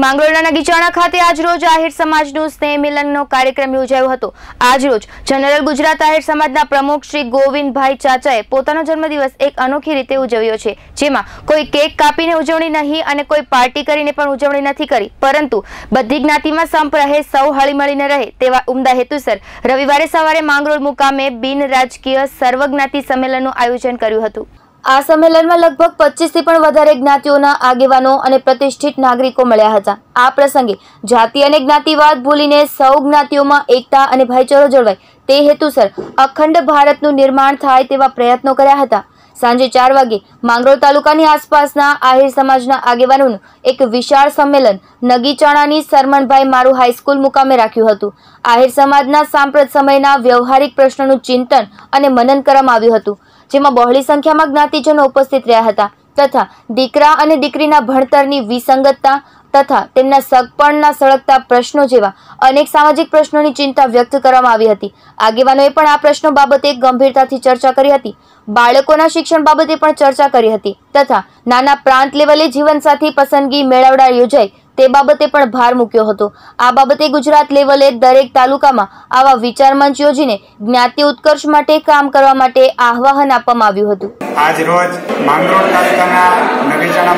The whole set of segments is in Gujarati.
માંગરોળના નગીચાણા ખાતે આજરોજ આહિર સમાજનું સ્નેહ મિલનનો કાર્યક્રમ યોજાયો હતો। આજરોજ જનરલ ગુજરાત આહિર સમાજના પ્રમુખ શ્રી ગોવિંદભાઈ ચાચાએ પોતાનો જન્મદિવસ એક અનોખી રીતે ઉજવ્યો છે, જેમાં કોઈ કેક કાપીને ઉજવણી નહીં અને કોઈ પાર્ટી કરીને પણ ઉજવણી નથી કરી, પરંતુ બધી જ્ઞાતિમાં સંપ રહે, સૌ હળીમળીને રહે તેવા ઉમદા હેતુસર રવિવારે સવારે માંગરોળ મુકામે બિન રાજકીય સર્વજ્ઞાતિ સંમેલનનું આયોજન કર્યું હતું। આ સંમેલનમાં લગભગ 25 થી પણ વધારે જ્ઞાતિઓના આગેવાનો અને પ્રતિષ્ઠિત નાગરિકો મળ્યા હતા। આ પ્રસંગે જાતિ અને જ્ઞાતિવાદ ભૂલીને સૌ જ્ઞાતિઓમાં એકતા અને ભાઈચારો જળવાય તે હેતુસર અખંડ ભારતનું નિર્માણ થાય તેવા પ્રયત્નો કર્યા હતા। સાંજે 4 વાગે માંગરોળ તાલુકાની આસપાસના આહિર સમાજના આગેવાનોનું એક વિશાળ સંમેલન નગીચાણાની સરમણભાઈ મારુ હાઈસ્કૂલ મુકામે રાખ્યું હતું। આહિર સમાજના સાંપ્રત સમયના વ્યવહારિક પ્રશ્નોનું ચિંતન અને મનન કરવામાં આવ્યું હતું, જેમાં બહોળી સંખ્યામાં જ્ઞાતિજનો ઉપસ્થિત રહ્યા હતા તથા દીકરા અને દીકરીના ભણતરની વિસંગતતા તથા તેમના સગપણના સળગતા પ્રશ્નો જેવા અનેક સામાજિક પ્રશ્નોની ચિંતા વ્યક્ત કરવામાં આવી હતી। આગેવાનોએ પણ આ પ્રશ્નો બાબતે ગંભીરતાથી ચર્ચા કરી હતી। બાળકોના શિક્ષણ બાબતે પણ ચર્ચા કરી હતી તથા નાના પ્રાંત લેવલે જીવનસાથી પસંદગી મેળાવડા યોજાય તે બાબતે પણ ભાર મૂક્યો હતો। આ બાબતે ગુજરાત લેવલે દરેક તાલુકામાં આવા વિચાર મંચ યોજીને જ્ઞાતિ ઉત્કર્ષ માટે કામ કરવા માટે આહ્વાન આપવામાં આવ્યું હતું। આજ રોજ માંગરોળ તાલુકાના નગીચાણા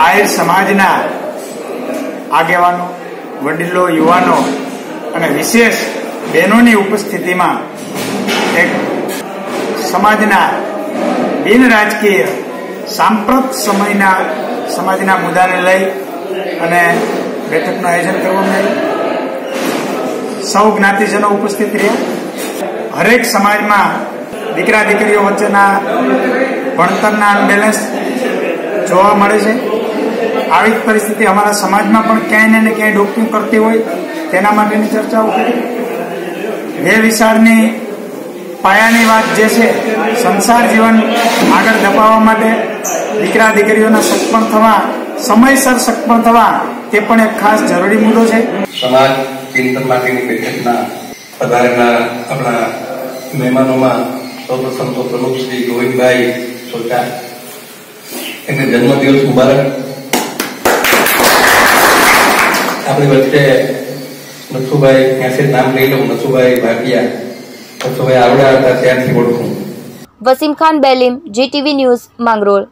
આહિર સમાજના આગેવાનો, વડીલો, યુવાનો અને વિશેષ બહેનોની ઉપસ્થિતિમાં એક સમાજના બિન રાજકીય સાંપ્રત સમયના સમાજના મુદ્દાને લઈ અને બેઠકનું આયોજન કરવામાં આવ્યું। સૌ જ્ઞાતિજનો ઉપસ્થિત રહ્યા। હરેક સમાજમાં દીકરા દીકરીઓ વચ્ચેના ભણતરના અનબેલેન્સ જોવા મળે છે। આવી જ પરિસ્થિતિ અમારા સમાજમાં પણ ક્યાંય ને ક્યાંય ડોક્યું કરતી હોય તેના માટેની ચર્ચાઓ કરી। એ વિચારની પાયાની વાત જે છે, સંસાર જીવન આગળ ધપાવવા માટે દીકરા દીકરીઓના સક્ષમ થવા, સમયસર સક્ષમ થવા તે પણ એક ખાસ જરૂરી મુદ્દો છે। સમાજ ચિંતન માટેની બેઠકના પધારેલા આપણા મહેમાનોમાં સૌપ્રથમ તો પ્રમુખ શ્રી ગોવિંદભાઈ ચાચા, એમને જન્મદિવસ મુબારક। આપણી વચ્ચે નથુભાઈ, ત્યાંથી નામ લઈ લઉં, નથુભાઈ ભાટિયા, નથુભાઈ આવડા હતા ત્યાંથી ઓળખું। Wasim Khan Belim, GTV news, Mangrol.